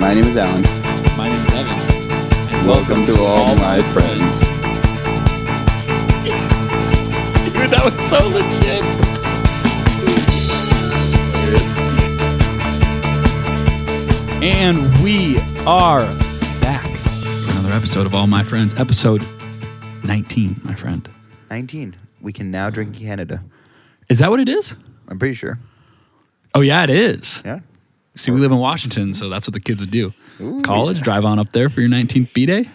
My name is Alan. My name is Evan. And welcome to all my friends. Dude, that was so legit. And we are back for another episode of All My Friends. Episode 19, my friend. 19. We can now drink Canada. Is that what it is? I'm pretty sure. Oh, yeah, it is. Yeah. See, we live in Washington, so that's what the kids would do. Ooh, College, yeah. drive on up there for your 19th B-Day.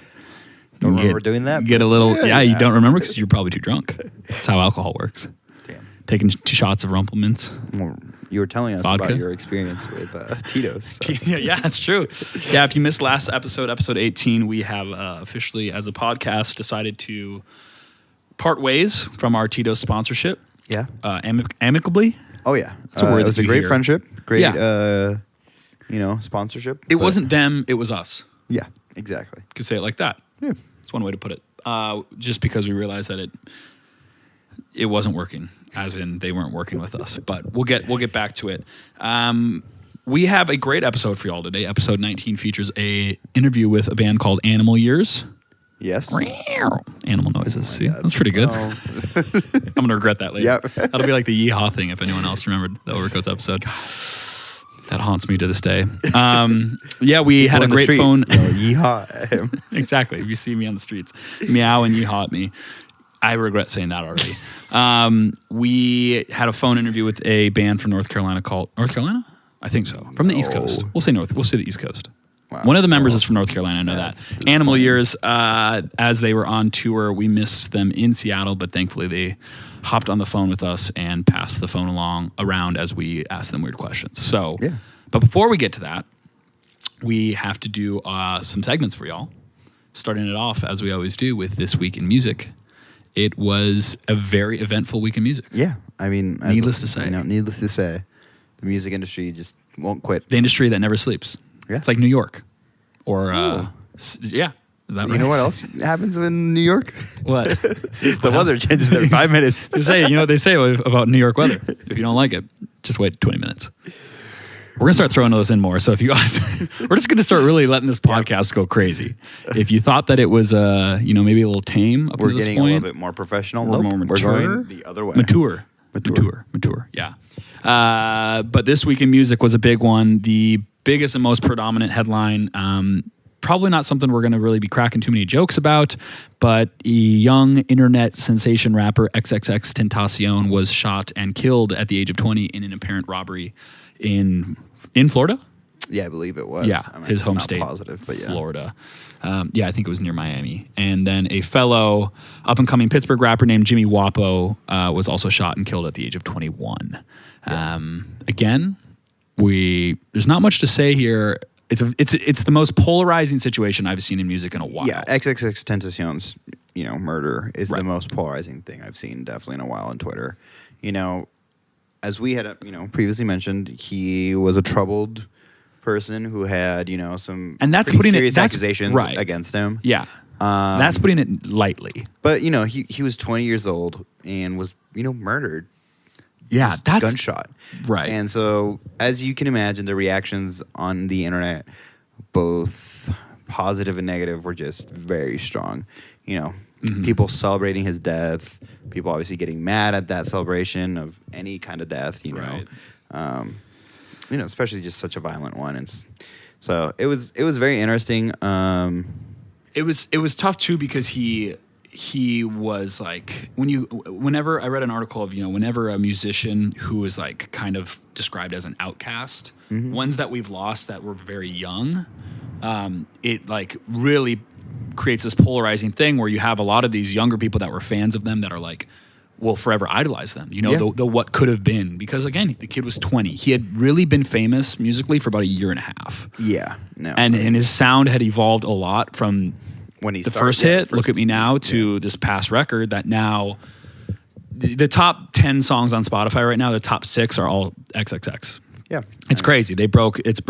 Don't remember doing that. Get a little, Yeah, you yeah. don't remember because you're probably too drunk. That's how alcohol works. Damn. Taking 2 shots of Rumplemint's. Well, you were telling us Vodka. about your experience with Tito's. So. Yeah, that's true. Yeah, if you missed last episode, episode 18, we have officially, as a podcast, decided to part ways from our Tito's sponsorship. Yeah. Amicably. Oh, yeah. It's a word it was that a you great hear. friendship. Great, Yeah. Sponsorship. It but- wasn't them, it was us. Yeah, exactly. Could say it like that. Yeah. That's one way to put it. Just because we realized that it wasn't working, as in they weren't working with us. But we'll get back to it. We have a great episode for y'all today. Episode 19 features a interview with a band called Animal Years. Yes. Animal noises. See, God. that's pretty good. Oh. I'm gonna regret that later. Yep. That'll be like the yeehaw thing if anyone else remembered the Overcoats episode. That haunts me to this day. Yeah, we had a great phone. Yeehaw at him. Exactly. If you see me on the streets, meow and yeehaw at me. I regret saying that already. We had a phone interview with a band from North Carolina called North Carolina? I think so. From the East Coast. We'll say the East Coast. Wow. One of the members is from North Carolina. I know That's that. Animal Years, as they were on tour, we missed them in Seattle, but thankfully they hopped on the phone with us and passed the phone around as we asked them weird questions. So, Yeah. But before we get to that, we have to do some segments for y'all. Starting it off, as we always do, with This Week in Music. It was a very eventful week in music. Yeah. I mean, Needless to say. Needless to say, the music industry just won't quit. The industry that never sleeps. Yeah. It's like New York. Or, Ooh. yeah. Is that right? You know what else happens in New York? What? The weather changes every 5 minutes. You know what they say about New York weather. If you don't like it, just wait 20 minutes. We're going to start throwing those in more. So if you guys, we're just going to start really letting this podcast go crazy. If you thought that it was, maybe a little tame up We're to this getting point, a little bit more professional. We're Nope, more mature. We're going the other way. Mature. Yeah. But This Week in Music was a big one. The biggest and most predominant headline, probably not something we're going to really be cracking too many jokes about, but a young internet sensation rapper XXX Tentacion was shot and killed at the age of 20 in an apparent robbery in Florida. Yeah, I believe it was. Yeah, I'm his home not state, positive, but yeah. Florida. I think it was near Miami. And then a fellow up-and-coming Pittsburgh rapper named Jimmy Wapo was also shot and killed at the age of 21. Yeah. Again, there's not much to say here. It's the most polarizing situation I've seen in music in a while. Yeah, XXX Tentacion's murder is Right. the most polarizing thing I've seen definitely in a while on Twitter. As we had previously mentioned, he was a troubled person who had some And that's pretty putting it- serious that's- accusations right. against him. Yeah. That's putting it lightly. But he was 20 years old and was murdered. Yeah, Just that's gunshot. right. And so, as you can imagine, the reactions on the internet, both positive and negative, were just very strong. People celebrating his death, people obviously getting mad at that celebration of any kind of death, Right. Especially just such a violent one. And so it was very interesting. It was tough too because he was like whenever I read an article of whenever a musician who is like kind of described as an outcast, ones that we've lost that were very young, it like really creates this polarizing thing where you have a lot of these younger people that were fans of them that are like will forever idolize them, the what could have been, because again the kid was 20. He had really been famous musically for about a year and a half. Yeah, no, and his sound had evolved a lot from when he the started, first hit, Look at Me Now, to this past record that now the top 10 songs on Spotify right now, the top 6 are all XXX. Yeah, It's crazy. They broke. It's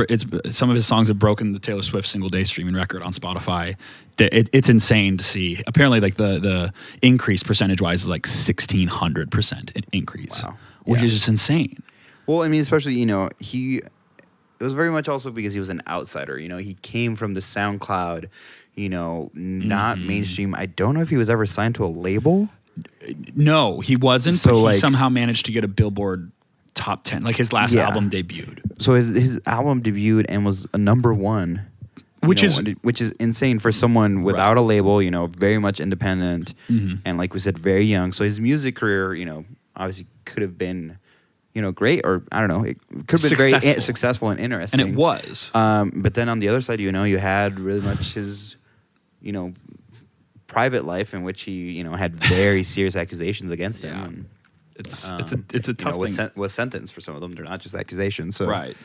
some of his songs have broken the Taylor Swift single day streaming record on Spotify. It's insane to see. Apparently, like the increase percentage wise is like 1,600% increase, Wow. which Yeah. is just insane. Well, I mean, especially he was very much also because he was an outsider. You know, he came from the SoundCloud, you know, not mainstream. I don't know if he was ever signed to a label. No, he wasn't. So, but he like- somehow managed to get a Billboard top 10. Like his last Yeah. album debuted. So his album debuted and was a number one, you Which know, is- which is insane for someone without a label. You know, very much independent, and like we said, very young. So his music career, you know, obviously could have been, you know, great, or I don't know, it could have been very Successful. successful and interesting. And it was. But then on the other side, you know, you had really much his, you know, private life in which he, you know, had very serious accusations against him. Yeah. And, It's a you tough know, thing. was sentenced for some of them. They're not just accusations. So Right.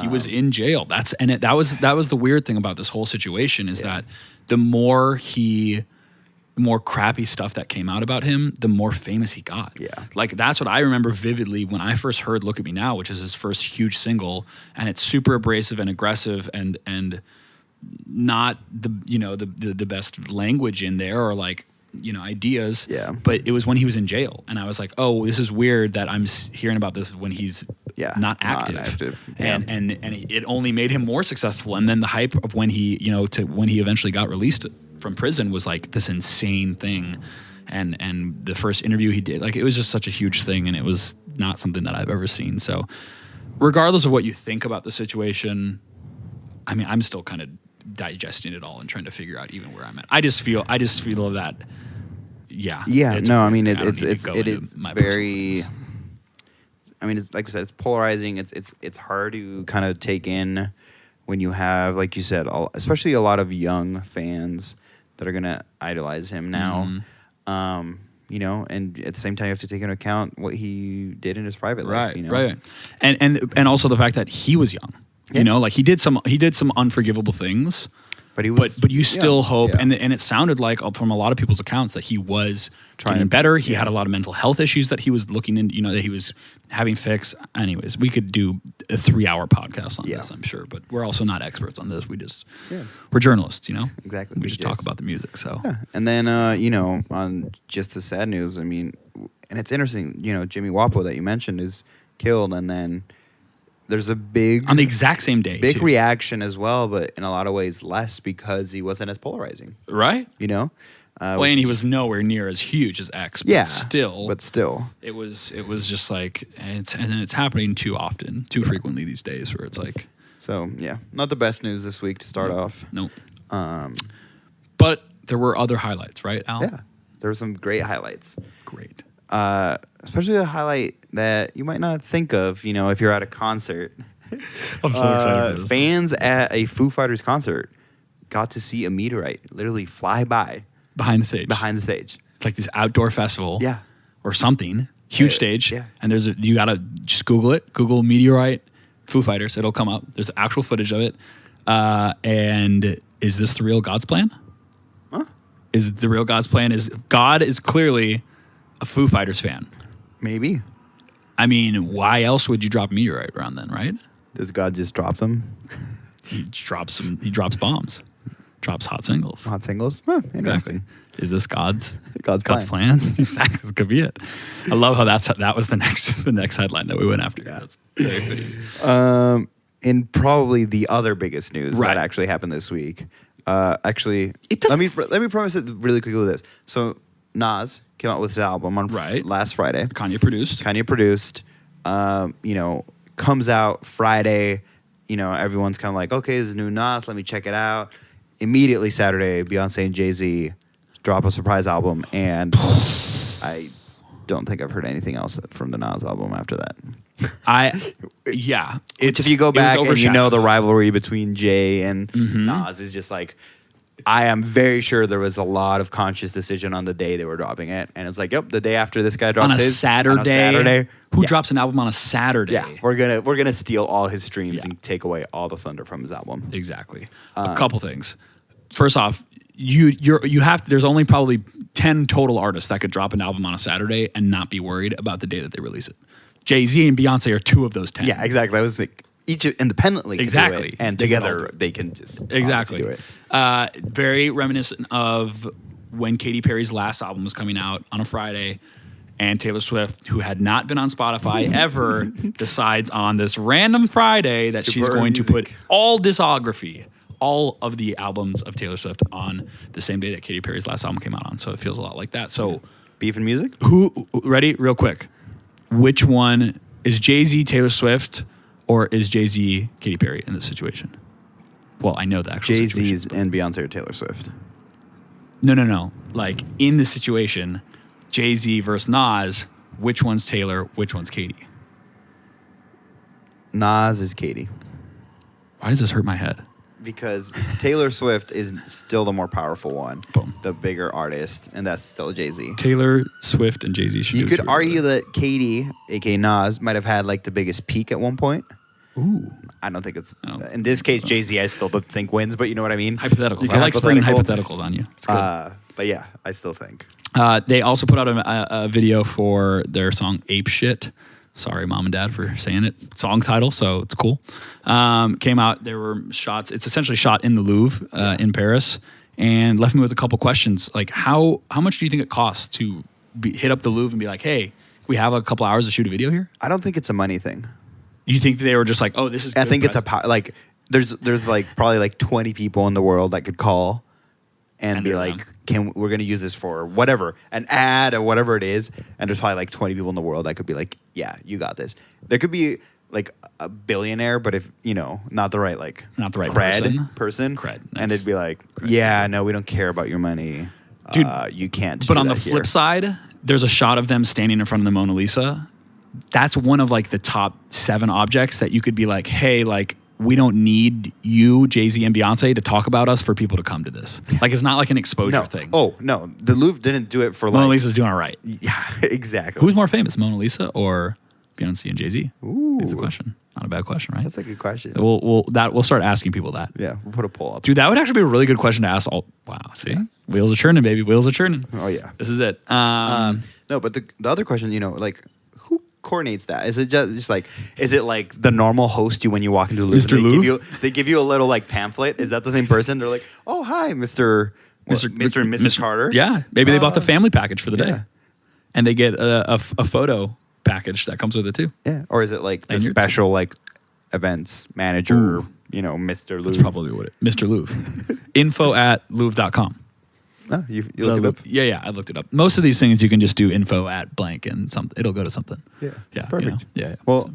He was in jail. That was the weird thing about this whole situation is that the more crappy stuff that came out about him, the more famous he got. Yeah. Like that's what I remember vividly when I first heard Look at Me Now, which is his first huge single, and it's super abrasive and aggressive and not the best language in there or like, you know, ideas. Yeah. But it was when he was in jail and I was like, "Oh, this is weird that I'm hearing about this when he's not active." Yeah. And it only made him more successful. And then the hype of when he, you know, to when he eventually got released from prison was like this insane thing. And the first interview he did, like it was just such a huge thing, and it was not something that I've ever seen. So regardless of what you think about the situation, I mean, I'm still kind of digesting it all and trying to figure out even where I'm at. I just feel that Yeah. it's No, I weird. mean don't it's need to go it into is my personal very. feelings. I mean, it's like I said, it's polarizing. It's hard to kind of take in when you have, like you said, especially a lot of young fans that are gonna idolize him now. You know, and at the same time, you have to take into account what he did in his private life. You know? Right. And also the fact that he was young. Yeah. You know, like he did some unforgivable things. But he was. But you still young. hope, Yeah. and it sounded like from a lot of people's accounts that he was Trying getting to- better. He had a lot of mental health issues that he was looking into, you know, that he was having fixed. Anyways, we could do a 3-hour podcast on this, I'm sure, but we're also not experts on this. We're journalists, you know? Exactly. We just talk about the music, so. Yeah. And then, you know, on just the sad news, I mean, and it's interesting, you know, Jimmy Wapo that you mentioned is killed, and then there's a big On the exact same day, big too. reaction as well, but in a lot of ways less because he wasn't as polarizing, Right? you know? Well, and he was nowhere near as huge as X, but yeah, still. but still. It was just like, it's happening too often, too frequently these days where it's like. So, yeah, not the best news this week to start off. Nope. Um, But there were other highlights, right, Al? yeah, there were some great highlights. Great. Especially a highlight that you might not think of, you know, if you're at a concert. I'm so excited for this. Fans at a Foo Fighters concert got to see a meteorite literally fly by Behind the stage. behind the stage. It's like this outdoor festival. Yeah. Or something. Huge stage. yeah. And you gotta just Google it. Google meteorite Foo Fighters. It'll come up. There's actual footage of it. And is this the real God's plan? Huh? Is the real God's plan? God is clearly a Foo Fighters fan. Maybe. I mean, why else would you drop a meteorite around then, right? Does God just drop them? He drops bombs. Drops hot singles. Hot singles? Huh, interesting. Exactly. Is this God's plan. Exactly. This could be it. I love how that was the next headline that we went after. Yeah. That's very fitting. And probably the other biggest news Right. that actually happened this week. Actually, It doesn't let me premise it really quickly with this. So Nas came out with his album on Right. last Friday. Kanye produced. Kanye produced. You know, comes out Friday. You know, everyone's kind of like, okay, this is new Nas. Let me check it out. Immediately Saturday, Beyonce and Jay-Z drop a surprise album, and I don't think I've heard anything else from the Nas album after that. Which if you go back and you know the rivalry between Jay and Nas is just like, I am very sure there was a lot of conscious decision on the day they were dropping it, and it's like, yep, the day after this guy drops on a his Saturday. Who drops an album on a Saturday? Yeah, we're gonna steal all his streams and take away all the thunder from his album. Exactly. A couple things. First off, there's only probably 10 total artists that could drop an album on a Saturday and not be worried about the day that they release it. Jay-Z and Beyonce are 2 of those 10. Yeah, exactly. I was like, each independently can do it, and They can all together do it. they can just Exactly. do it. Very reminiscent of when Katy Perry's last album was coming out on a Friday, and Taylor Swift, who had not been on Spotify ever, decides on this random Friday that she's burn going to put music. all discography, all of the albums of Taylor Swift on the same day that Katy Perry's last album came out on. So it feels a lot like that. So Beef and music? who, ready, real quick, which one is Jay-Z Taylor Swift or is Jay-Z Katy Perry in this situation? Well, I know the actual Jay-Z's situation, and Beyonce or Taylor Swift. No. Like in the situation, Jay-Z versus Nas, which one's Taylor, which one's Katy? Nas is Katy. Why does this hurt my head? Because Taylor Swift is still the more powerful one, Boom. the bigger artist, and that's still Jay-Z. Taylor Swift and Jay-Z should You do could together. argue that Katy, aka Nas, might have had like the biggest peak at one point. Ooh. I don't think it's I don't in this case Jay-Z. I still don't think wins, but you know what I mean. Hypotheticals. You I can like springing hypothetical. hypotheticals on you. It's good. But yeah, I still think. They also put out a video for their song Ape Shit. Sorry, mom and dad, for saying it. Song title, so it's cool. Came out, there were shots. It's essentially shot in the Louvre in Paris, and left me with a couple questions. Like, how much do you think it costs to hit up the Louvre and be like, hey, we have a couple hours to shoot a video here? I don't think it's a money thing. You think they were just like, oh, this is good. I think it's price. like there's like probably like 20 people in the world that could call and And be they're like, we're going to use this for whatever, an ad or whatever it is. And there's probably like 20 people in the world that could be like, yeah, you got this. There could be like a billionaire, but if, not the right, Not the right person. Cred, nice. And it'd be like, Cred. yeah, no, we don't care about your money. Dude, you can't. But do on the that flip here. side, there's a shot of them standing in front of the Mona Lisa. That's one of like the top 7 objects that you could be like, hey, like, we don't need you, Jay-Z and Beyonce, to talk about us for people to come to this. Like, it's not like an exposure no. thing. Oh, no. The Louvre didn't do it for Mona like. Lisa's doing all right. Yeah, exactly. Who's more famous, Mona Lisa or Beyonce and Jay-Z? Ooh. Is the question. Not a bad question, right? That's a good question. We'll start asking people that. Yeah, we'll put a poll up. Dude, that would actually be a really good question to ask. Wow, see? Wheels are churning, baby. Wheels are churning. Oh, yeah. This is it. No, but the other question, like, who coordinates that? Is it just like, is it like the normal host you when you walk into the Louvre? Mr. Louvre? They give you a little like pamphlet. Is that the same person? They're like, oh, hi, Mr. and Mrs. Carter. Yeah, maybe they bought the family package for the day, yeah. and they get a photo package that comes with it too. Yeah. Or is it like the Lanyards? special like events manager, Ooh. Mr. Louvre? That's probably what it. Mr. Louvre. info@louvre.com. Oh, you looked it up? Yeah, I looked it up. Most of these things you can just do info@blank and it'll go to something. Yeah. Perfect. Yeah. Well, So,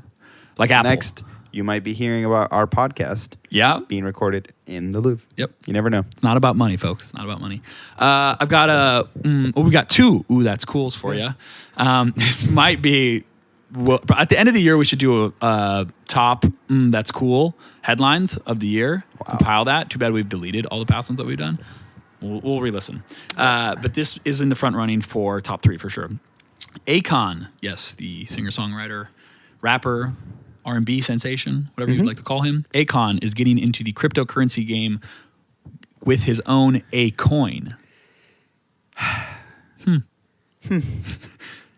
like Apple. next, you might be hearing about our podcast Yeah. being recorded in the Louvre. Yep. You never know. It's not about money, folks. It's not about money. I've got we got 2. Ooh, that's cools for you. This might be. Well, at the end of the year, we should do a top that's cool headlines of the year. Wow. Compile that. Too bad we've deleted all the past ones that we've done. We'll re-listen. But this is in the front running for top 3 for sure. Akon, yes, the singer-songwriter, rapper, R&B sensation, whatever you'd like to call him. Akon is getting into the cryptocurrency game with his own A-coin.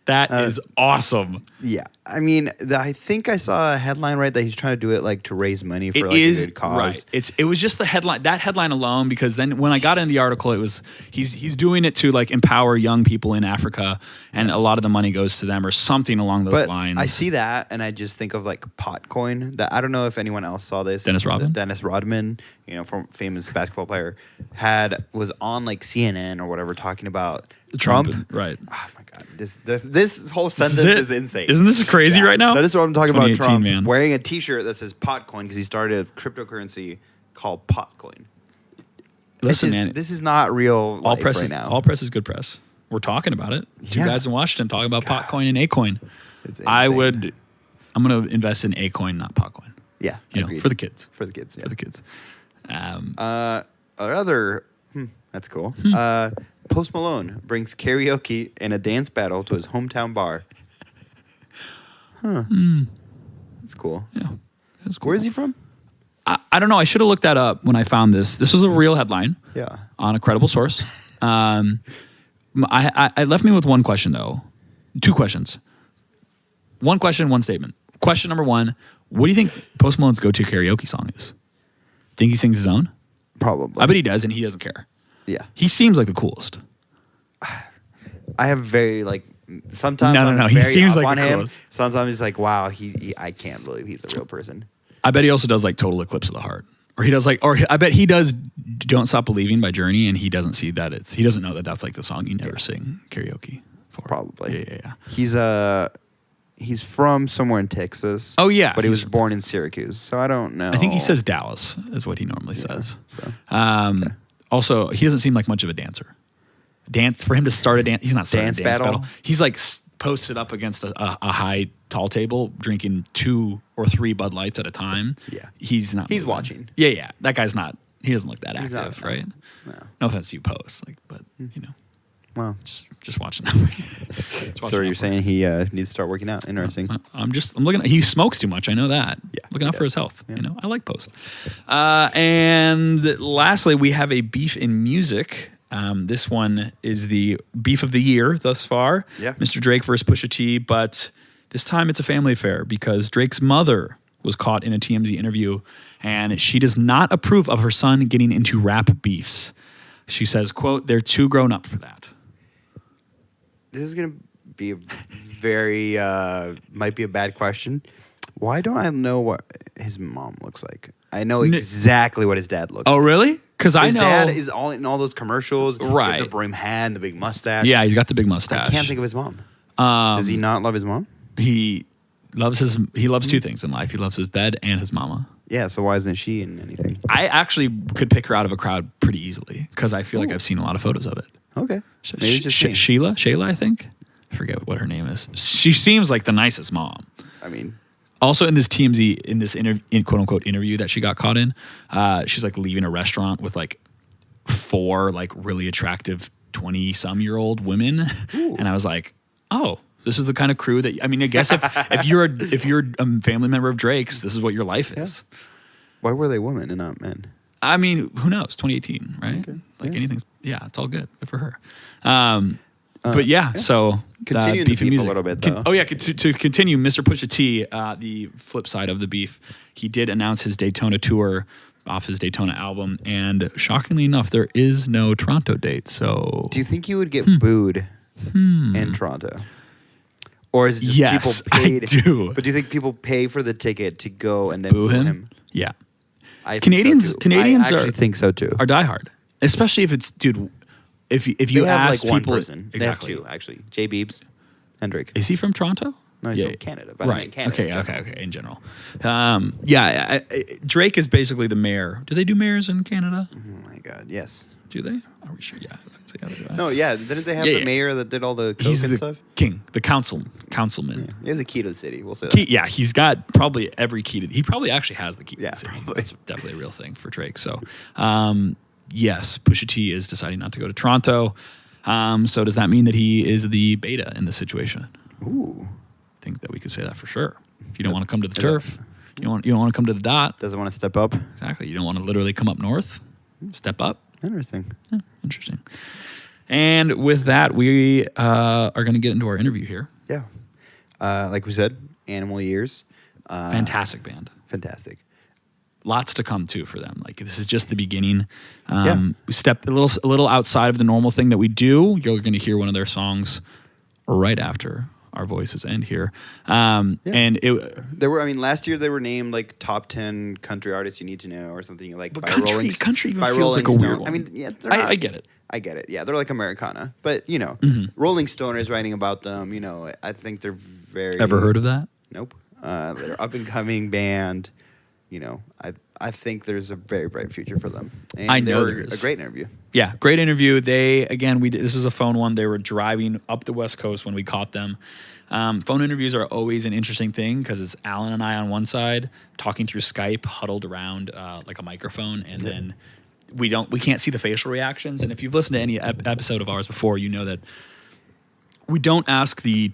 That is awesome. Yeah. I mean, I think I saw a headline, right, that he's trying to do it like to raise money for It like is a good cause. right. It was just the headline, that headline alone, because then when I got into the article, it was he's doing it to like empower young people in Africa, and a lot of the money goes to them or something along those But lines. I see that, and I just think of like Potcoin. That I don't know if anyone else saw this. Dennis Rodman? Dennis Rodman, from famous basketball player, was on like CNN or whatever talking about Trump. right? Oh my god, this whole sentence it? is insane. Isn't this crazy right now? That is what I'm talking about. 2018, Trump man. wearing a T-shirt that says Potcoin because he started a cryptocurrency called Potcoin. Listen, man, this is not real all life press right is now. all press is good press. We're talking about it. 2 Yeah. guys in Washington talking about Potcoin and Acoin. It's I'm insane. going to invest in Acoin, not Potcoin. Yeah, agreed. For the kids. For the kids. Yeah. For the kids. That's cool. Post Malone brings karaoke and a dance battle to his hometown bar. Huh. That's cool. Yeah. That's cool. Where is he from? I don't know. I should have looked that up when I found this. This was a real headline. Yeah. On a credible source. I left me with one question, though. 2 questions. One question, one statement. Question number 1, what do you think Post Malone's go-to karaoke song is? Think he sings his own? Probably. I bet he does, and he doesn't care. Yeah. He seems like the coolest. I have very Sometimes No. I'm He very seems up like on the him. coolest. Sometimes he's like, wow, I can't believe he's a real person. I bet he also does like Total Eclipse of the Heart. Or he does I bet he does Don't Stop Believing by Journey, and he doesn't see that he doesn't know that that's like the song you never sing karaoke for. Probably. Yeah. He's from somewhere in Texas. Oh, yeah. But he was born in Syracuse, so I don't know. I think he says Dallas is what he normally says. So. Also, he doesn't seem like much of a dancer. For him to start a dance, he's not starting a dance battle. He's like posted up against a high tall table, drinking 2 or 3 Bud Lights at a time. Yeah. He's not. He's moving. watching. Yeah. That guy's not. He doesn't look that He's active, not, right? No. Offense to you, post, but you know. Well, just watching that. So you're saying he needs to start working out? Interesting. I'm looking at, he smokes too much. I know that. Yeah, looking out for his health. Yeah. You know, I like Post. And lastly, we have a beef in music. This one is the beef of the year thus far. Yeah. Mr. Drake versus Pusha T, but this time it's a family affair because Drake's mother was caught in a TMZ interview and she does not approve of her son getting into rap beefs. She says, quote, "They're too grown up for that." This is going to be a very, might be a bad question. Why don't I know what his mom looks like? I know exactly what his dad looks like. Oh, really? Because I know. His dad is all in all those commercials. Right. With the brim hat and the big mustache. Yeah, he's got the big mustache. I can't think of his mom. Does he not love his mom? He loves 2 things in life. He loves his bed and his mama. Yeah, so why isn't she in anything? I actually could pick her out of a crowd pretty easily because I feel like I've seen a lot of photos of it. Okay. Maybe it's just me. Shayla, I think. I forget what her name is. She seems like the nicest mom. I mean, also in this TMZ, in this quote unquote interview that she got caught in, she's like leaving a restaurant with like 4 like really attractive 20-some-year-old women, and I was like, oh, this is the kind of crew that I mean. I guess if you're a family member of Drake's, this is what your life is. why were they women and not men? I mean, who knows? 2018, right? Okay. Like Yeah. anything. Yeah, it's all good. Good for her. But yeah, so Continuing the beef a little bit, though. To continue, Mr. Pusha T, the flip side of the beef, he did announce his Daytona tour off his Daytona album, and shockingly enough, there is no Toronto date. So, Do you think you would get booed in Toronto? Or is it just Yes, people paid? I do. But do you think people pay for the ticket to go and then boo him? Yeah, I think Canadians- so too. Canadians I actually think so too. are diehard, especially if it's dude. If you They have ask like one people, person. exactly. They have 2 actually. J. Beebs and Drake. Is he from Toronto? No, he's from Canada. But I mean Canada In general. Drake is basically the mayor. Do they do mayors in Canada? Oh my God, yes. Do they? Are we sure? Yeah. No, yeah. Didn't they have Yeah, the yeah. mayor that did all the coke He's and the stuff? king, the councilman. He has a key to the city. We'll say that. Yeah, he's got probably every key to. He probably actually has the key to Yeah, the city. probably. That's definitely a real thing for Drake. So, yes, Pusha T is deciding not to go to Toronto. So does that mean that he is the beta in this situation? Ooh. I think that we could say that for sure. If you don't want to come to the turf, you don't want to come to the dot. Doesn't want to step up. Exactly. You don't want to literally come up north, step up. Interesting. Interesting. And with that, we are going to get into our interview here. Yeah. Like we said, Animal Years. Fantastic band. Fantastic. Lots to come too for them. Like this is just the beginning. Yeah. We stepped a little outside of the normal thing that we do. You're going to hear one of their songs right after our voices end here. And There were. I mean, last year they were named like top 10 country artists you need to know or something like. But by country even by feels like a Rolling weird Stone. one. I mean, yeah, I get it. I get it. Yeah, they're like Americana, but you know, Rolling Stone is writing about them. You know, I think they're very. Ever heard of that? Nope. They're up and coming band. You know, I think there's a very bright future for them. And I know they were there is. a great interview. Yeah, great interview. This is a phone one. They were driving up the West Coast when we caught them. Phone interviews are always an interesting thing because it's Alan and I on one side talking through Skype, huddled around like a microphone, and then we can't see the facial reactions. And if you've listened to any episode of ours before, you know that we don't ask the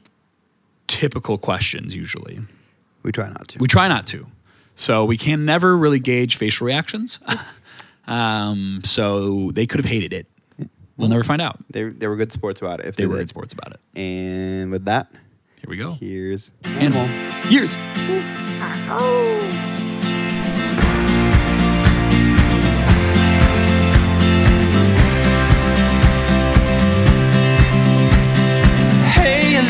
typical questions usually. We try not to. We try not to. So we can never really gauge facial reactions. So they could have hated it. We'll never find out. They were good sports about it. If They were did. good sports about it. And with that, Here we go. here's Animal Years. Hey, and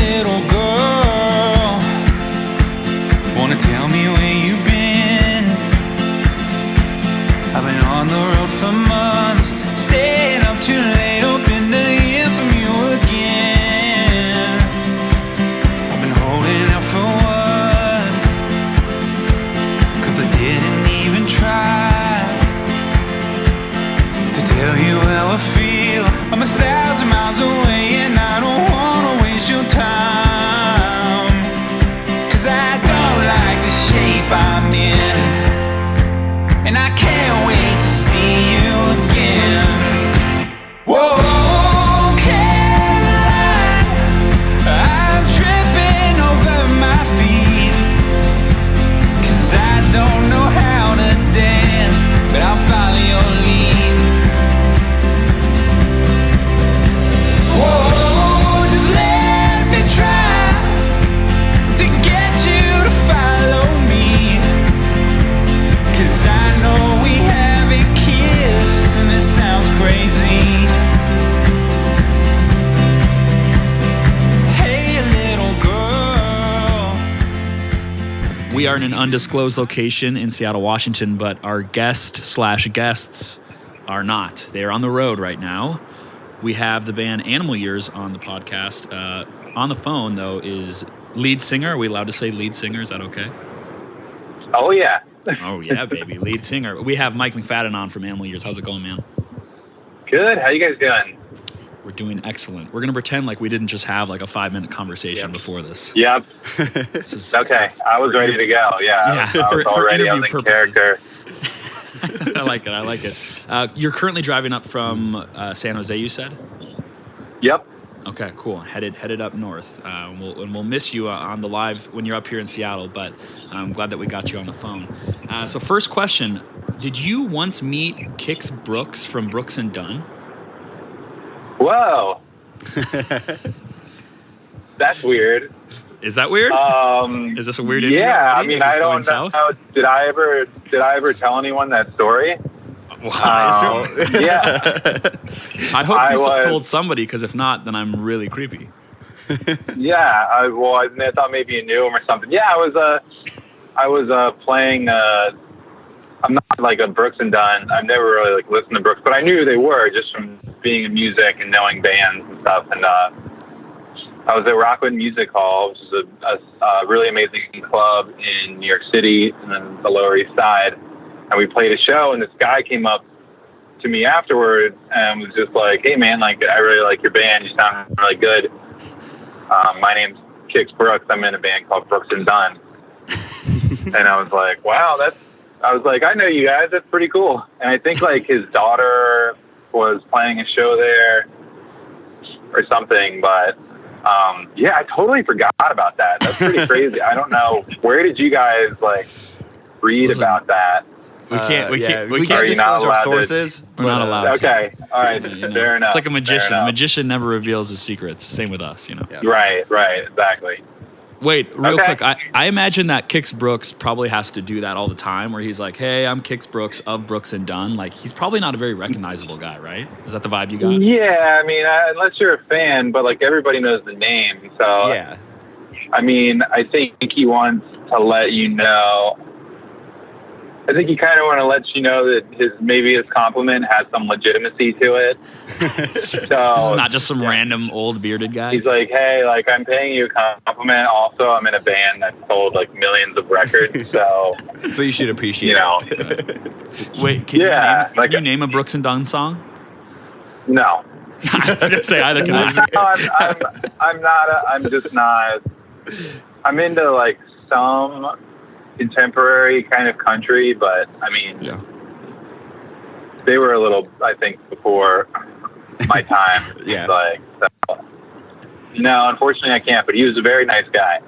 tell me where you've been. I've been on the road for months, staying up too late, hoping to hear from you again. I've been holding out for what? 'Cause I didn't even try to tell you how I feel. I'm 1,000 miles away and I don't wanna waste your time. 'Cause I don't like the shape I'm in, and I can't wait to see you again. Whoa, Caroline, I'm tripping over my feet. 'Cause I don't know how to dance, but I'll follow your lead. Whoa, just let me try to get you to follow me. 'Cause I know we haven't kissed, and this sounds crazy. Hey, little girl. We are in an undisclosed location in Seattle, Washington, but our guests are not. They are on the road right now. We have the band Animal Years on the podcast. On the phone, though, is lead singer. Are we allowed to say lead singer? Is that okay? Oh, yeah. Oh, yeah, baby. Lead singer. We have Mike McFadden on from Animal Years. How's it going, man? Good. How you guys doing? We're doing excellent. We're going to pretend like we didn't just have like a 5-minute conversation before this. Yep. This is Okay. I was ready to go. Yeah. Yeah, I was already on the character. I like it. You're currently driving up from San Jose, you said? Yep. Okay, cool. Headed up north. We'll miss you on the live when you're up here in Seattle, but I'm glad that we got you on the phone. So first question, did you once meet Kix Brooks from Brooks and Dunn? Whoa. That's weird. Is that weird? Is this a weird interview Yeah, already? I mean, Is this I going don't know. south? Did I ever tell anyone that story? Well, I assume. Yeah. I hope I you was- told somebody, because if not, then I'm really creepy. Yeah. I thought maybe you knew him or something. Yeah, I was playing. I'm not like a Brooks and Dunn. I've never really like listened to Brooks, but I knew who they were just from being in music and knowing bands and stuff. And I was at Rockwood Music Hall, which is a really amazing club in New York City and then the Lower East Side. And we played a show, and this guy came up to me afterwards and was just like, "Hey, man, like I really like your band. You sound really good. My name's Kix Brooks. I'm in a band called Brooks and Dunn." And I was like, "Wow, I know you guys. That's pretty cool." And I think like his daughter was playing a show there or something, but yeah, I totally forgot about that. That's pretty crazy. I don't know. Where did you guys like read about that? We can't Are disclose you not allowed our to- sources. We're not allowed. Okay. All right. You know, Fair enough. It's like a magician. Fair A enough. magician never reveals his secrets. Same with us, you know. Yeah. Right. Exactly. Wait, real Okay. quick. I imagine that Kix Brooks probably has to do that all the time, where he's like, "Hey, I'm Kix Brooks of Brooks and Dunn." Like, he's probably not a very recognizable guy, right? Is that the vibe you got? Yeah. I mean, unless you're a fan, but like everybody knows the name. So, Yeah. I mean, I think he wants to let you know. I think he kind of want to let you know that his compliment has some legitimacy to it. This is So not just some random old bearded guy. he's like, "Hey, like I'm paying you a compliment. Also, I'm in a band that sold like millions of records. So, So you should appreciate you know, it. Wait, can Yeah, you like name, can you name a Brooks and Dunn song? no." I was gonna say either can I. No, I'm just not. I'm into like some contemporary kind of country, but I mean, Yeah. they were a little, I think, before my time. Yeah. Like, so. No, unfortunately, I can't. But he was a very nice guy.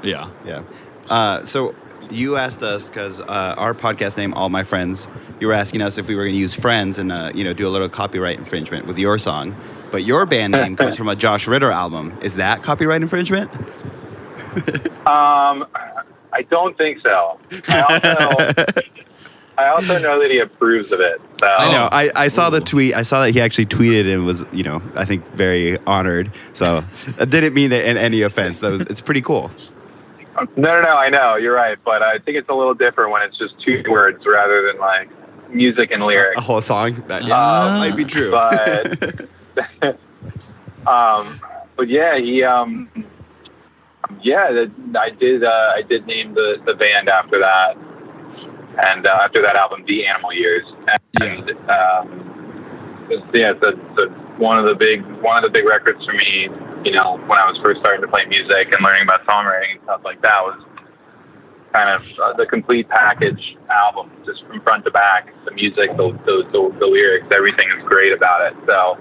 Yeah. Yeah. So you asked us because our podcast name, All My Friends. You were asking us if we were going to use Friends and do a little copyright infringement with your song. But your band name comes from a Josh Ritter album. Is that copyright infringement? I don't think so. I also know that he approves of it. So. I know. I saw the tweet. I saw that he actually tweeted and was, I think very honored. So I didn't mean it in any offense. It's pretty cool. No, I know, you're right, but I think it's a little different when it's just two words rather than like music and lyrics. A whole song? That might be true. But, but yeah, I did name the band after that, and after that album, The Animal Years, and it's one of the big records for me. You know, when I was first starting to play music and learning about songwriting and stuff like that, was kind of the complete package album, just from front to back. The music, the lyrics, everything is great about it. So,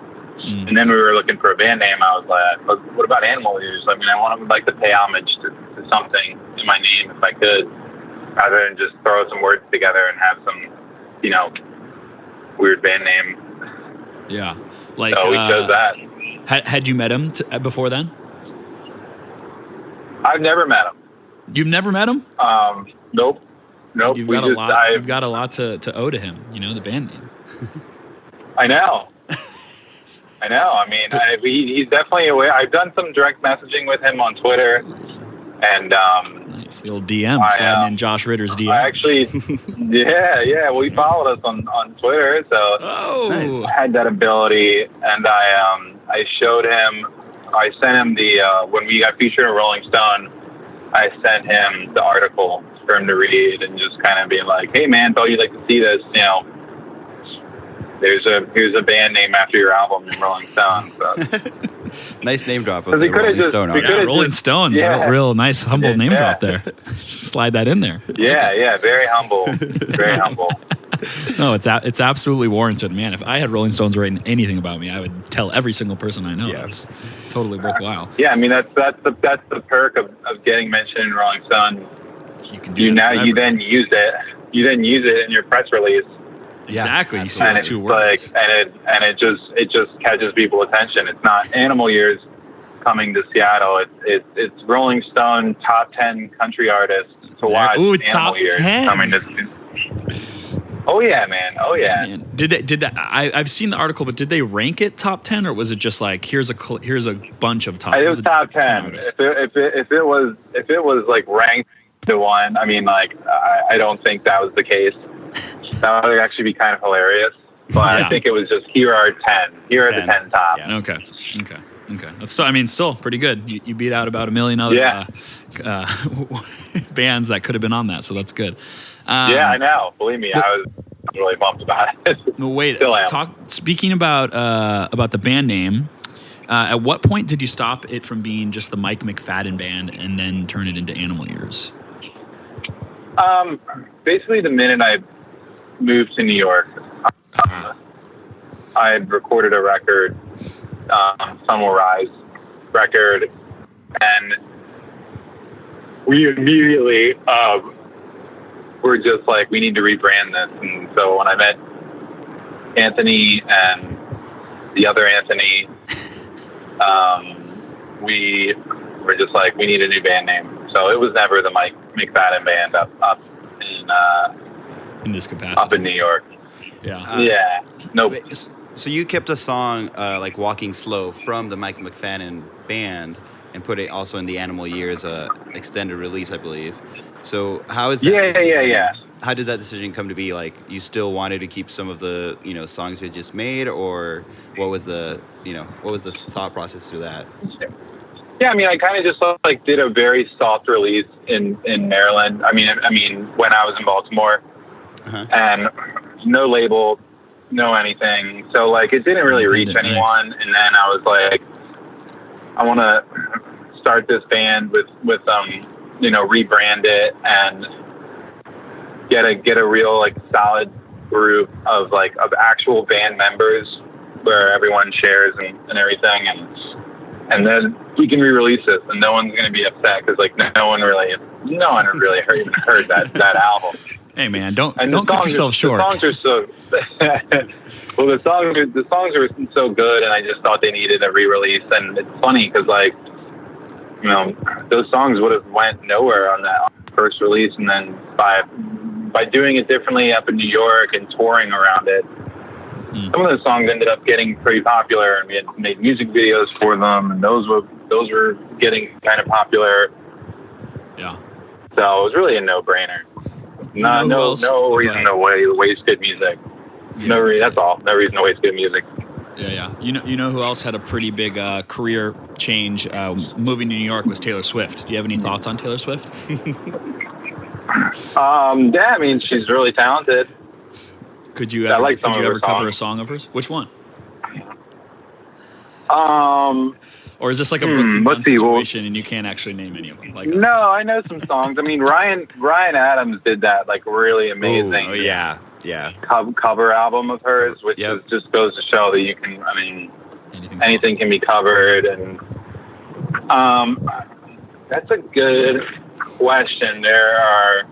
and then we were looking for a band name. I was like, what about Animal Years? I mean, I would like to pay homage to something in my name if I could, rather than just throw some words together and have some, you know, weird band name. Yeah. Like, so we chose that. Had you met him before then? I've never met him. You've never met him? Nope. You've got a lot to owe to him. You know, the band name. I know. I mean, he's definitely aware. I've done some direct messaging with him on Twitter, and nice, the old DM sliding in Josh Ritter's DM. I actually, yeah. Well, he followed us on Twitter, so nice. I had that ability, and I showed him. I sent him the when we got featured in Rolling Stone. I sent him the article for him to read and just kind of be like, "Hey, man, thought you'd like to see this. You know, here's a band name after your album in Rolling Stone." So. Nice name drop of the Rolling Stone. Rolling Stones, real nice, humble name drop there. Slide that in there. Yeah, very humble, very humble. No, it's absolutely warranted, man. If I had Rolling Stones writing anything about me, I would tell every single person I know. Yeah. It's totally worthwhile. Yeah, I mean that's the perk of getting mentioned in Rolling Stone. You can do you then use it. You then use it in your press release. Exactly. You see and those two words. It just catches people's attention. It's not Animal Years coming to Seattle. It's Rolling Stone top 10 country artists to watch. Ooh, Animal top Years 10. coming to. Oh yeah, man. Oh yeah. Man. Did they? I've seen the article, but did they rank it top 10, or was it just like here's a bunch of top? It was top 10. If it was like ranked to one, I mean, like I don't think that was the case. That would actually be kind of hilarious. But I think it was just here are 10. Here are the 10 top. Yeah. Okay. That's still pretty good. You beat out about a million other bands that could have been on that, so that's good. I know. Believe me, I was really pumped about it. Wait, speaking about the band name, at what point did you stop it from being just the Mike McFadden band and then turn it into Animal Years? Basically, the minute I moved to New York, I had recorded a record, Sun Will Rise record, and we immediately were just like, we need to rebrand this. And so when I met Anthony and the other Anthony, we were just like, we need a new band name. So it was never the Mike McFadden band up in this capacity, up in New York. Yeah. Nope. So you kept a song like Walking Slow from the Mike McFadden band and put it also in the Animal Years extended release, I believe. So how is that? Yeah. How did that decision come to be? Like, you still wanted to keep some of the songs you had just made, or what was the thought process through that? Yeah, I mean, I kind of just like did a very soft release in Maryland. I mean, when I was in Baltimore, and no label, no anything. So like, it didn't really reach anyone. And then I was like, I want to start this band with rebrand it and get a real like solid group of actual band members where everyone shares and everything, and then we can re-release this and no one's going to be upset because like no one really even heard that album. Hey man, don't cut yourself short. The songs are so well. The songs are so good, and I just thought they needed a re-release. And it's funny because those songs would have went nowhere on that first release, and then by doing it differently up in New York and touring around it, some of those songs ended up getting pretty popular, and we had made music videos for them, and those were getting kind of popular. Yeah. So it was really a no-brainer. know who else? No reason to waste good music. That's all. No reason to waste good music. Yeah. You know who else had a pretty big career change moving to New York was Taylor Swift. Do you have any thoughts on Taylor Swift? Yeah, I mean, she's really talented. Could you ever, like some could you of her ever cover songs. a song of hers? Which one? Or is this like a Brooks and Dunn let's see, well- situation and you can't actually name any of them? Like No, I know some songs. I mean, Ryan Adams did that like really amazing Oh, yeah. Yeah. cover album of hers, which Yep. just goes to show that you can. I mean, Anything's anything can be covered, and that's a good question. There are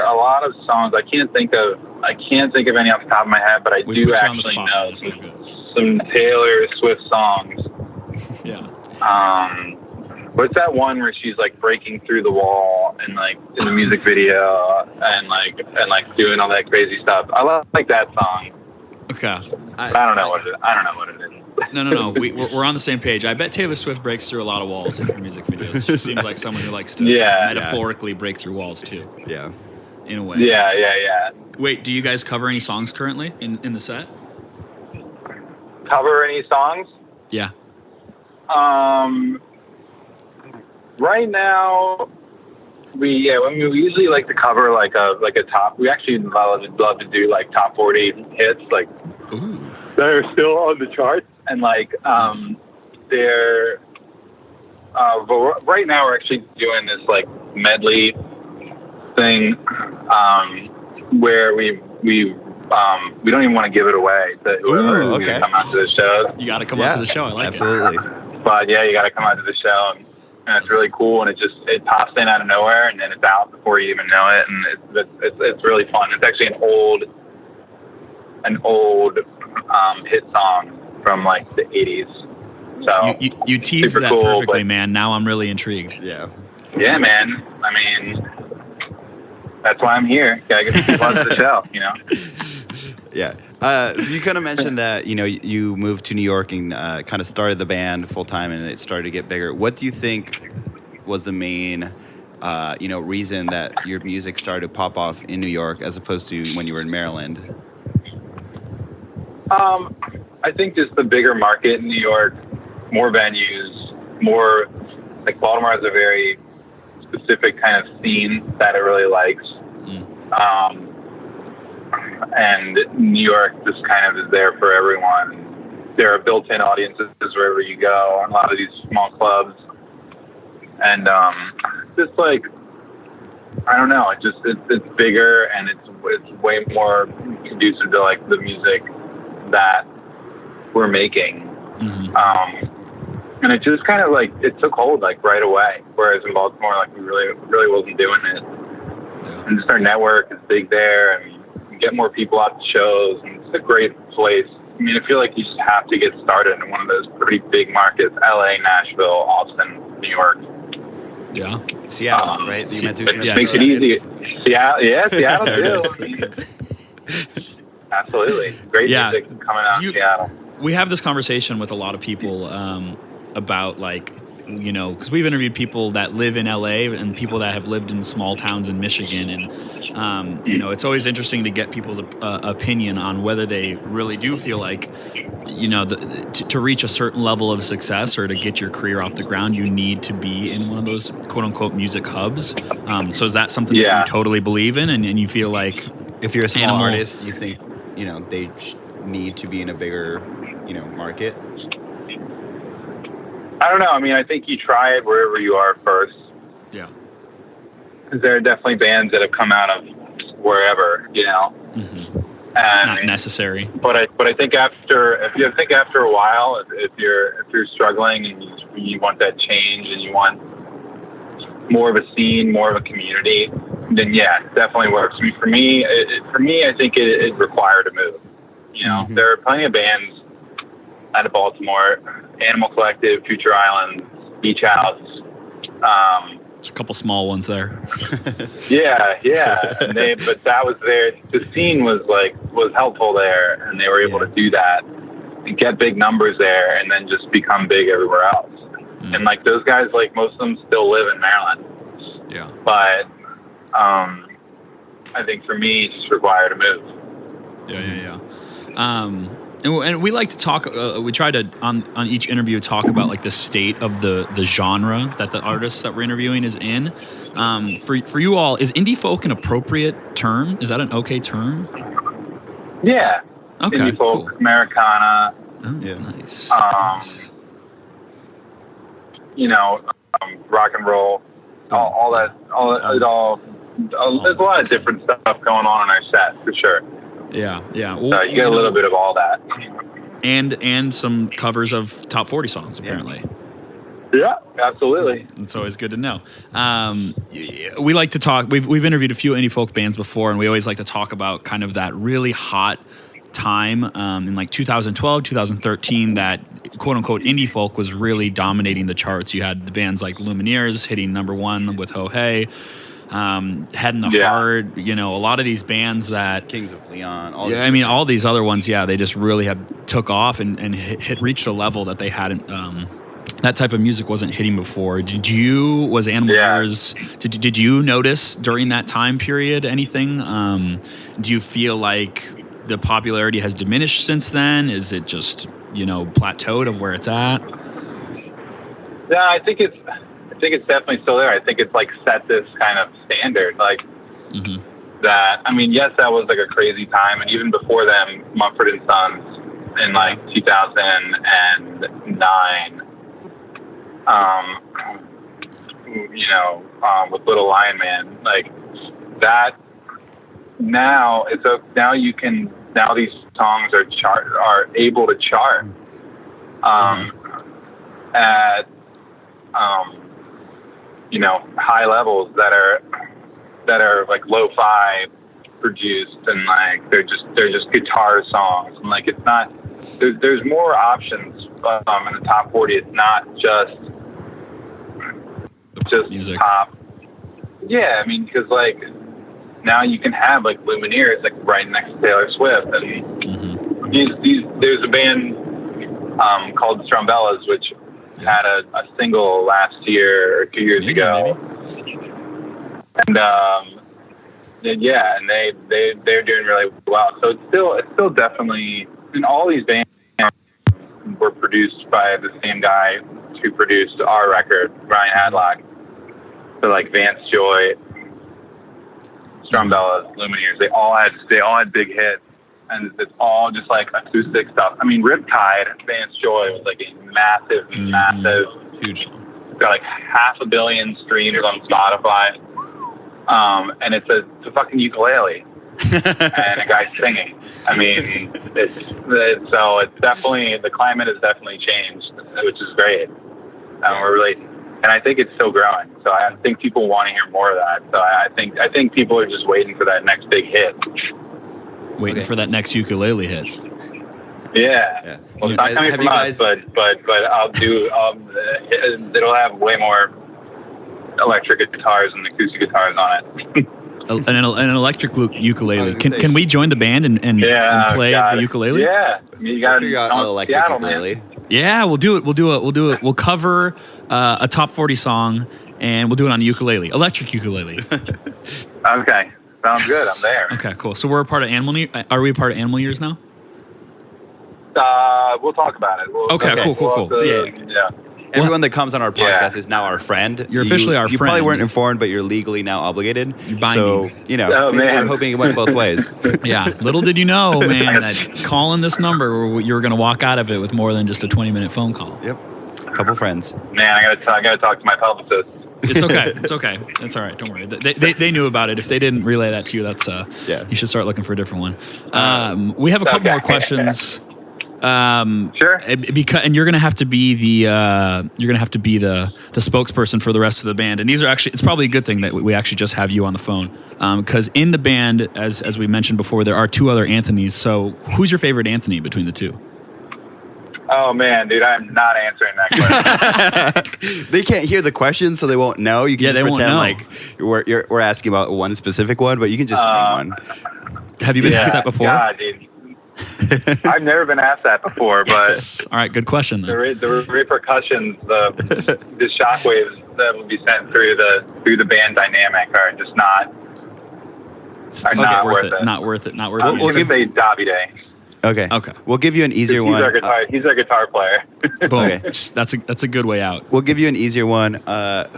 a lot of songs I can't think of any off the top of my head, but I We do put you on the actually spot, know man. It's not good. some Taylor Swift songs. Yeah. What's that one where she's like breaking through the wall and like in the music video and like doing all that crazy stuff? I like that song. Okay. I don't know what it is. No. We're on the same page. I bet Taylor Swift breaks through a lot of walls in her music videos. She seems like someone who likes to metaphorically break through walls too. Yeah. In a way. Yeah. Wait, do you guys cover any songs currently in the set? Cover any songs? Yeah. Right now, we usually like to cover like a top. We actually love to do like top 40 hits, like Ooh. that are still on the charts, and like they're. But right now, we're actually doing this like medley thing, where we don't even want to give it away to whoever is going to come out to the show. You got to come out to the show. I like absolutely. But yeah, you got to come out to the show, and it's really cool. And it pops in out of nowhere, and then it's out before you even know it, and it's really fun. It's actually an old hit song from like the '80s. So you teased that cool, perfectly, but, man. Now I'm really intrigued. Yeah. Yeah, man. I mean, that's why I'm here. Gotta get people onto the show, you know. Yeah. So you kind of mentioned that, you moved to New York and kind of started the band full time and it started to get bigger. What do you think was the main, reason that your music started to pop off in New York as opposed to when you were in Maryland? I think just the bigger market in New York, more venues, more like Baltimore has a very specific kind of scene that it really likes. And New York just kind of is there for everyone. There are built-in audiences wherever you go, in a lot of these small clubs. And just like, I don't know, it's bigger and it's way more conducive to like the music that we're making. And it just kind of like, it took hold like right away. Whereas in Baltimore, like we really wasn't doing it. And just our network is big there, and you get more people out to shows, and it's a great place. I mean, I feel like you just have to get started in one of those pretty big markets: LA, Nashville, Austin, New York. Yeah. Seattle, right? You meant to It makes it easy. Seattle too. I mean, absolutely, great music coming out of Seattle. We have this conversation with a lot of people about like, because we've interviewed people that live in LA and people that have lived in small towns in Michigan, and it's always interesting to get people's opinion on whether they really do feel like, to reach a certain level of success or to get your career off the ground, you need to be in one of those quote unquote music hubs. So is that something that you totally believe in, and you feel like if you're a small artist, you think they need to be in a bigger market? I don't know. I mean, I think you try it wherever you are first. Yeah. Because there are definitely bands that have come out of wherever, Mm-hmm. It's not necessary. But I think after a while, if you're struggling and you want that change and you want more of a scene, more of a community, then yeah, it definitely works. I mean, for me, I think it required a move. There are plenty of bands out of Baltimore: Animal Collective, Future Islands, Beach House. There's a couple small ones there. Yeah. But that was there. The scene was helpful there, and they were able to do that and get big numbers there, and then just become big everywhere else. And like those guys, like most of them still live in Maryland. Yeah. But I think for me, it just required a move. Yeah. And we like to talk. We try to on each interview talk about like the state of the genre that the artist that we're interviewing is in. For you all, is indie folk an appropriate term? Is that an okay term? Yeah. Okay. Indie folk, cool. Americana. Oh, Yeah. nice. You know, rock and roll. All that. There's a lot of different stuff going on in our set for sure. Yeah. Well, So you get a little bit of all that. And some covers of top 40 songs apparently. Yeah, absolutely. It's always good to know. We like to talk. We've interviewed a few indie folk bands before, and we always like to talk about kind of that really hot time in like 2012, 2013 that quote unquote indie folk was really dominating the charts. You had the bands like Lumineers hitting #1 with Ho Hey. Head in the Heart, you know, a lot of these bands that Kings of Leon. all these other ones, they just really took off and reached a level that they hadn't. That type of music wasn't hitting before. Did Animal Ears? Did you notice during that time period anything? Do you feel like the popularity has diminished since then? Is it just plateaued of where it's at? Yeah, I think it's definitely still there. I think it's like set this kind of standard, like that. I mean, yes, that was like a crazy time, and even before them, Mumford and Sons in like 2009. With Little Lion Man, like that. Now now these songs are able to chart at high levels that are like lo-fi produced, and like they're just guitar songs, and like it's not there's more options in the top 40. It's not just music. pop. Yeah, I mean, because like now you can have like Lumineers like right next to Taylor Swift, and there's a band called Strumbellas, which had a single last year or 2 years ago, and they're doing really well. So it's still definitely, and all these bands were produced by the same guy who produced our record, Brian Hadlock. So like Vance Joy, Strumbellas, Lumineers, they all had big hits, and it's all just like acoustic stuff. I mean, Riptide, Vance Joy was like a massive, huge. It's got like 500 million streams on Spotify, and it's a fucking ukulele and a guy singing. I mean, it's definitely, the climate has definitely changed, which is great. And I think it's still growing. So I think people want to hear more of that. So I think people are just waiting for that next big hit. Waiting for that next ukulele hit. Yeah. Well, it's not coming from us, but I'll do. It'll have way more electric guitars and acoustic guitars on it. An electric ukulele. Can we join the band and play the ukulele? Yeah, you got to figure out an electric ukulele. Yeah, we'll do it. We'll cover a top 40 song, and we'll do it on a ukulele, electric ukulele. Okay, sounds good. I'm there. Okay, cool. So we're a part of Animal. Are we a part of Animal Years now? We'll talk about it. Okay, cool. So, yeah. Everyone that comes on our podcast is now our friend. You're officially our You friend. probably weren't informed, but you're legally now obligated. You're binding. So, we're hoping it went both ways. Yeah, little did you know, man, that calling this number, you were going to walk out of it with more than just a 20-minute phone call. Yep. Couple friends. Man, I gotta talk to my publicist. It's okay. It's all right. Don't worry. They knew about it. If they didn't relay that to you, that's you should start looking for a different one. We have a couple more questions. Sure. And you're gonna have to be the spokesperson for the rest of the band. And these are actually, it's probably a good thing that we actually just have you on the phone, because in the band, as we mentioned before, there are two other Anthonys. So who's your favorite Anthony between the two? Oh man, dude, I'm not answering that question. They can't hear the question, so they won't know. You can just pretend like we're asking about one specific one, but you can just name one. Have you been asked that before? God, dude. I've never been asked that before, but All right, good question then. the repercussions, the shockwaves that would be sent through the band dynamic are just not worth it. Not worth it. Not worth I'm it. we'll going to say Davide. Okay. Okay. We'll give you an easier He's one. He's our guitar player. Boom. Okay. That's a good way out. We'll give you an easier one.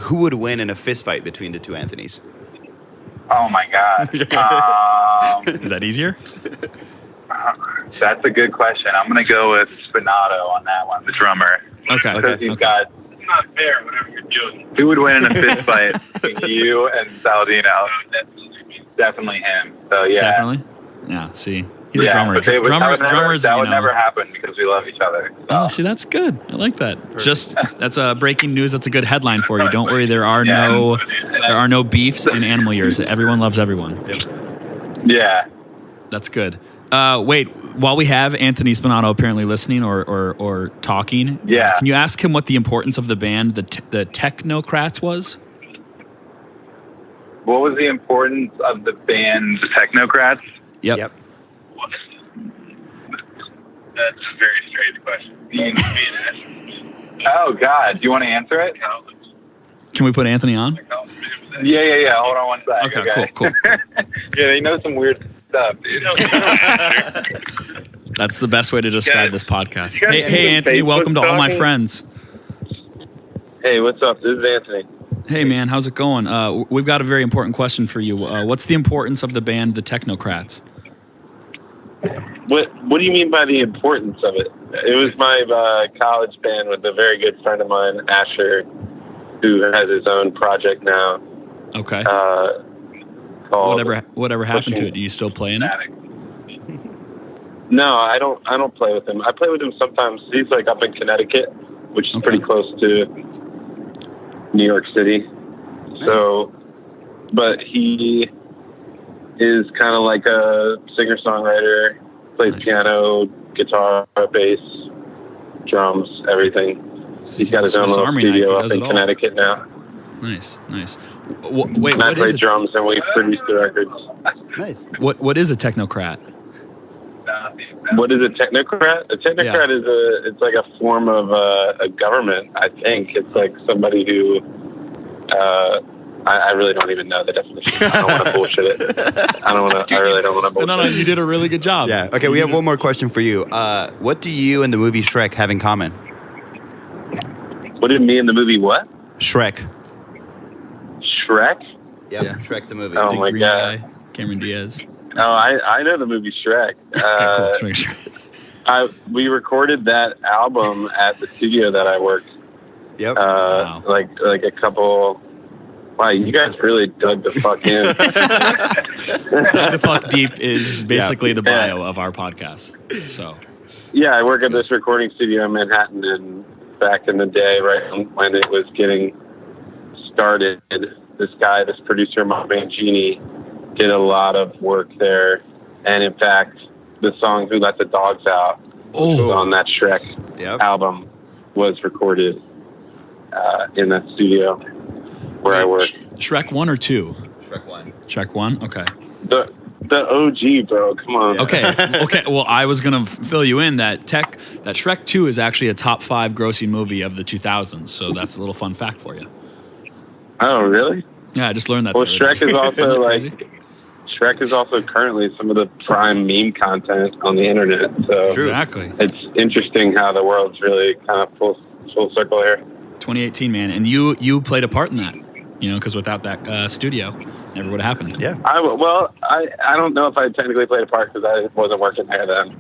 Who would win in a fist fight between the two Anthonys? Oh my God. Is that easier? That's a good question. I'm going to go with Spinnato on that one, the drummer. Okay. Because he's Okay. got. It's not fair, whatever you're doing. Who would win in a fist fight between you and Saladino? Definitely him. So, yeah. Definitely. Yeah. See, he's a drummer. But Drummers. that you would know. never happen because we love each other. So. Oh, see, that's good. I like that. That's breaking news. That's a good headline for you. Don't worry, there are no beefs in animal years. Everyone loves everyone. Yeah. That's good. Wait, while we have Anthony Spinnato apparently listening or talking, Yeah. can you ask him what the importance of the band, the Technocrats, was? What was the importance of the band, the Technocrats? Yep. That's a very strange question. Oh, God. Do you want to answer it? Can we put Anthony on? Yeah. Hold on one sec. Okay, cool. Yeah, they know some weird stuff, dude. That's the best way to describe this podcast. you guys Hey, use Anthony, Facebook welcome to all my talking? friends. Hey, what's up? This is Anthony. Hey, man, how's it going? We've got a very important question for you. What's the importance of the band, the Technocrats? What do you mean by the importance of it? It was my college band with a very good friend of mine, Asher, who has his own project now. Okay. Called Whatever happened to it? Do you still play in it? No, I don't play with him. I play with him sometimes. He's like up in Connecticut, which is pretty close to New York City. So, but he is kind of like a singer-songwriter, plays piano, guitar, bass, drums, everything. He's got his own Swiss little Army knife, he studio up does in it all. Connecticut now. Nice. Wait, And I what play is it? drums, and we produce the records. Nice. What is a Technocrat? What is a technocrat? A technocrat is it's like a form of a government. I think it's like somebody who I really don't even know the definition. I don't want to bullshit it. I really don't want to bullshit. No, you did a really good job. Yeah. Okay, we have one more question for you. What do you and the movie Shrek have in common? What did me in the movie what? Shrek. Shrek? Yep. Yeah. Shrek the movie. Oh Big my green God. guy, Cameron Diaz. Oh, I know the movie Shrek. Okay, cool. We recorded that album at the studio that I worked. Yep. Wow. Like a couple. Wow, you guys really dug the fuck in. Dug the Fuck Deep is basically the bio of our podcast. So Yeah, I work at this recording studio in Manhattan, and back in the day, right when it was getting started, this producer, Mark Mangini, did a lot of work there. And in fact, the song Who Let the Dogs Out was on that Shrek album was recorded in that studio where I work. Shrek 1 or 2? Shrek 1. Shrek 1? Okay. The OG, bro. Come on. Okay. Well, I was gonna fill you in that Shrek 2 is actually a top 5 grossing movie of the 2000s. So that's a little fun fact for you. Oh, really? Yeah, I just learned that. Well, the other Shrek day. is also Crazy? Shrek is also currently some of the prime meme content on the internet. So Exactly. it's interesting how the world's really kind of full circle here. 2018, man, and you played a part in that. You know, because without that studio, never would have happened. Yeah. I don't know if I technically played a part because I wasn't working there then.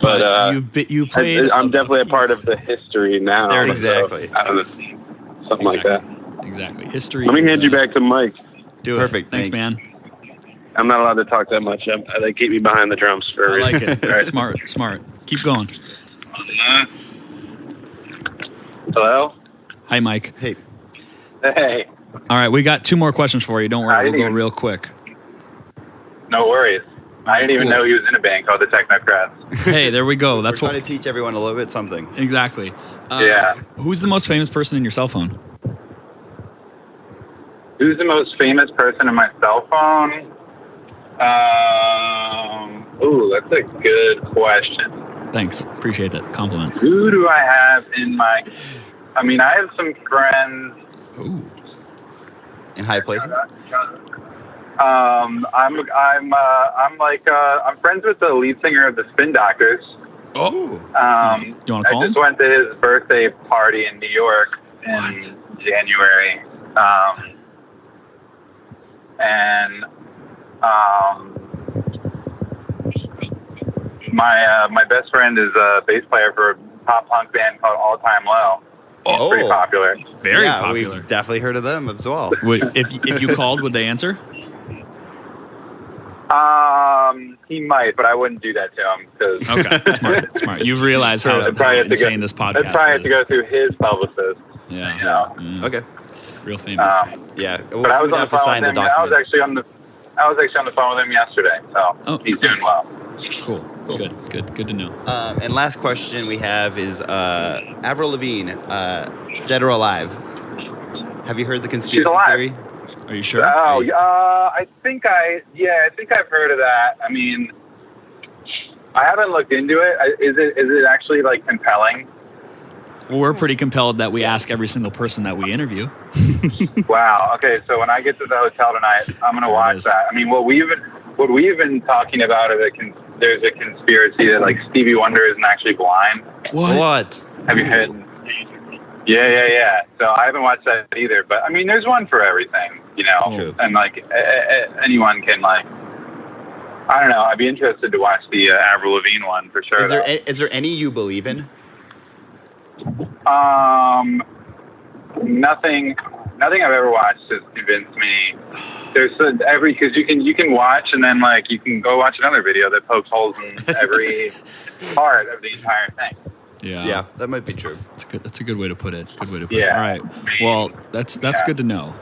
But you played. I'm definitely a part of the history now. There you so, go. I don't know, something like that. Exactly. History. Let me is, hand you back to Mike. Do Perfect, it. Thanks, thanks. man. I'm not allowed to talk that much. They keep me behind the drums for a I reason. like it. All right. Smart. Keep going. Hello? Hi, Mike. Hey. Hey. All right, we got 2 more questions for you. Don't I worry, didn't we'll go even- real quick. No worries. I didn't even Cool. know he was in a band called the Technocrats. Hey, there we go. That's We're what. trying to teach everyone a little bit something. Exactly. Yeah. Who's the most famous person in your cell phone? Who's the most famous person in my cell phone? Ooh, that's a good question. Thanks. Appreciate that compliment. Who do I have in my? I mean, I have some friends. Ooh. In high places? I'm friends with the lead singer of the Spin Doctors. Oh. You want to call I him? just went to his birthday party in New York in January. My best friend is a bass player for a pop punk band called All Time Low. Oh, Pretty popular. Very popular. We've definitely heard of them as well. If you called, would they answer? He might, but I wouldn't do that to him because Okay, smart. You've realized how insane this podcast is. I'd probably have to go through his publicist. Yeah. You know. Okay. Real famous. Yeah. But I was on the phone with him. I was actually on the phone with him yesterday, so he's doing well. Cool. Good to know. And last question we have is Avril Lavigne, dead or alive? Have you heard the conspiracy theory? Are you sure? Oh, I think I've heard of that. I mean, I haven't looked into it. Is it actually like compelling? Well, we're pretty compelled that we ask every single person that we interview. Wow. Okay, so when I get to the hotel tonight, I'm gonna watch that. I mean, what we've been talking about is there's a conspiracy that like Stevie Wonder isn't actually blind. What? Have you heard? Yeah. So I haven't watched that either, but I mean, there's one for everything, you know. True. And like anyone can like. I don't know. I'd be interested to watch the Avril Lavigne one for sure. Is there any you believe in? Nothing I've ever watched has convinced me. There's because you can watch and then like you can go watch another video that pokes holes in every part of the entire thing. Yeah, that might be true. That's a good way to put it. All right. Well, that's good to know.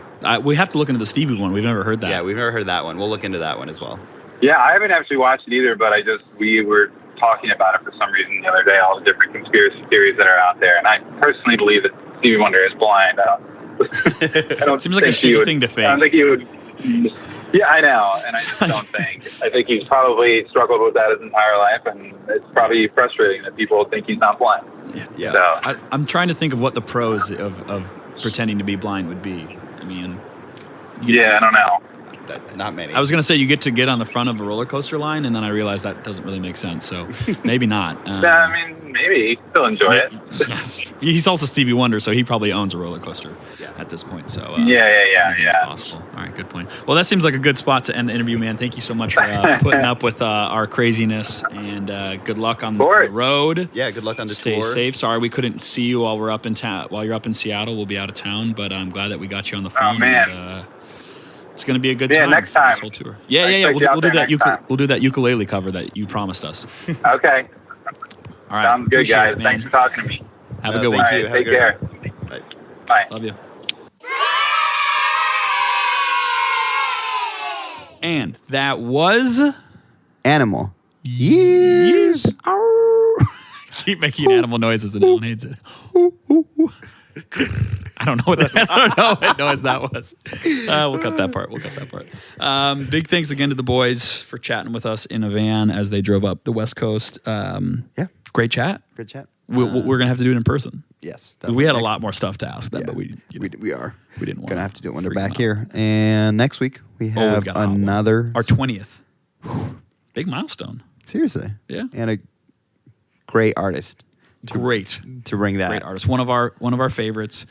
We have to look into the Stevie one. We've never heard that. Yeah, we've never heard that one. We'll look into that one as well. Yeah, I haven't actually watched it either, but we were talking about it for some reason the other day, all the different conspiracy theories that are out there, and I personally believe that Stevie Wonder is blind. I don't Seems like a shitty thing to fake. I don't think he would. Yeah, I know, and I just don't think. I think he's probably struggled with that his entire life, and it's probably frustrating that people think he's not blind. Yeah. So, I'm trying to think of what the pros of pretending to be blind would be. I mean, I don't know. Not many. I was going to say you get to get on the front of a roller coaster line, and then I realized that doesn't really make sense. So maybe not. I mean, maybe still enjoy it. Yes. He's also Stevie Wonder, so he probably owns a roller coaster at this point. So yeah. It's possible. All right, good point. Well, that seems like a good spot to end the interview, man. Thank you so much for putting up with our craziness, and good luck on the road. Yeah, good luck on the tour. Stay safe. Sorry we couldn't see you while we're up in while you're up in Seattle. We'll be out of town, but I'm glad that we got you on the phone. Oh man. And, it's going to be a good time. Next time. This whole tour. Yeah. We'll do that. We'll do that ukulele cover that you promised us. Okay. All right. Sounds good, guys. Thanks for talking to me. Have a good one. Right, take care. Bye. Love you. And that was Animal. Years. Keep making animal noises and no one hates it. I don't know what noise that was. We'll cut that part. Big thanks again to the boys for chatting with us in a van as they drove up the West Coast. Great chat. Good chat. We're gonna have to do it in person. Yes, we had a lot more stuff to ask them, but we are. We didn't want gonna have to do it when they're back here. And next week we have another our 20th. Big milestone. Seriously. Yeah. And a great artist. Great to bring that. Great artist. One of our favorites.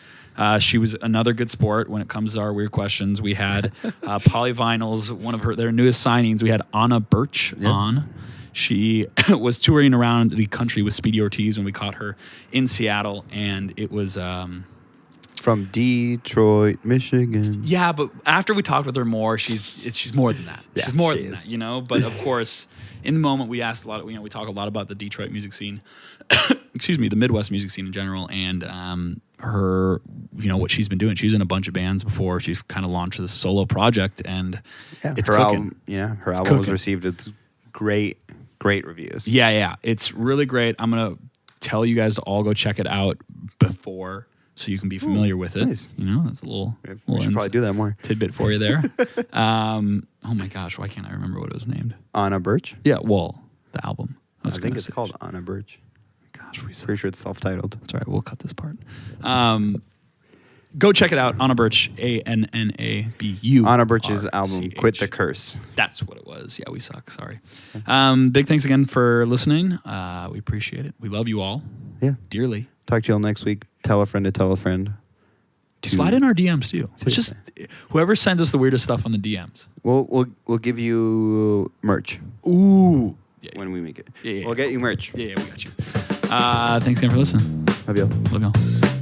She was another good sport when it comes to our weird questions. We had Polyvinyl's one of their newest signings. We had Anna Birch on. She was touring around the country with Speedy Ortiz when we caught her in Seattle, and it was from Detroit, Michigan. Yeah, but after we talked with her more, she's more than that. Yeah, she's more than that, you know. But of course, in the moment, we asked a lot. We talk a lot about the Detroit music scene. Excuse me, the Midwest music scene in general, and her, what she's been doing. She's in a bunch of bands before. She's kind of launched this solo project, and it's her cooking. Her album was received with great reviews. Yeah, it's really great. I'm gonna tell you guys to all go check it out before so you can be familiar with it. Nice. You know, that's a little. We should probably do that more. Tidbit for you there. Oh my gosh, why can't I remember what it was named? Anna Birch. Yeah, well, the album. I think it's called Anna Birch. Gosh, we Pretty sure it's self-titled. That's all right. We'll cut this part. Go check it out. Anna Birch, ANNABU. Anna Birch's album, Quit the Curse. That's what it was. Yeah, we suck. Sorry. Big thanks again for listening. We appreciate it. We love you all. Yeah. Dearly. Talk to you all next week. Tell a friend to tell a friend. Slide in our DMs too. It's just whoever sends us the weirdest stuff on the DMs. We'll give you merch. Ooh. Yeah, when we make it. Yeah, We'll get you merch. Yeah, we got you. Thanks again for listening. Love y'all. Love y'all.